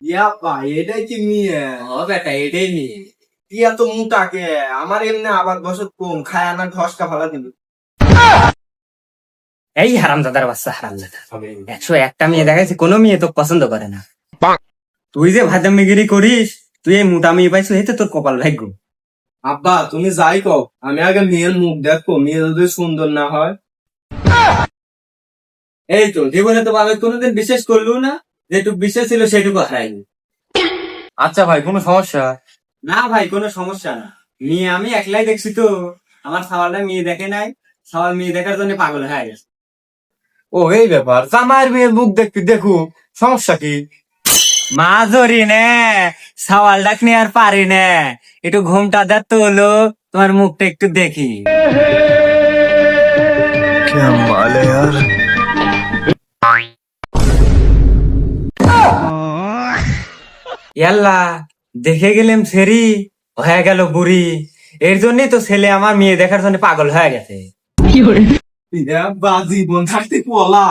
ইয়া ভাই এটাই কি মেয়ে? ও বেটা এটাই নিয়ে। ইয়া তো মোটাকে আমার এমনি আবার বছর কম খায় না ঘসকা ফালা দিবি। এই হারামজাদার বাচ্চা হারামজাদা, 101টা মেয়ে দেখাইছি, কোনো মেয়ে তো পছন্দ করে না। তুই যে ভাজামিগিরি করিস, তুই এই মোটা মেয়ে পাইছিস, এই তো তোর কপাল ভাগ্য। আব্বা তুমি যাই কও, আমি আগে মেয়ের মুখ দেখো, মেয়ে যদি সুন্দর না হয়। এই তো জীবনে তো আমি কোনোদিন বিশ্বাস করলু না, যেটুকু বিশ্বাস ছিল সেটুকু হারাইনি। আচ্ছা ভাই, কোনো সমস্যা? না ভাই, কোনো সমস্যা না। মেয়ে আমি একলাই দেখছি তো, আমার সাওয়ালটা মেয়ে দেখে নাই, সাওয়াল মেয়ে দেখার জন্য পাগল হয়ে গেছে। ও এই ব্যাপার, জামাইয়ের মেয়ের মুখ দেখতে দেখু, সমস্যা কি? মা ধরি নে, সাওয়াল ডাক নিয়ে আর পারি না, একটু ঘুমটা দেখ তো হলো, তোমার মুখটা একটু দেখি। ইয়াল্লা, দেখে গেলাম সেরি, হয়ে গেল বুড়ি। এর জন্যই তো ছেলে আমার মেয়ে দেখার জন্য পাগল হয়ে গেছে। ইয়া বা জীবন থাকতে পোলা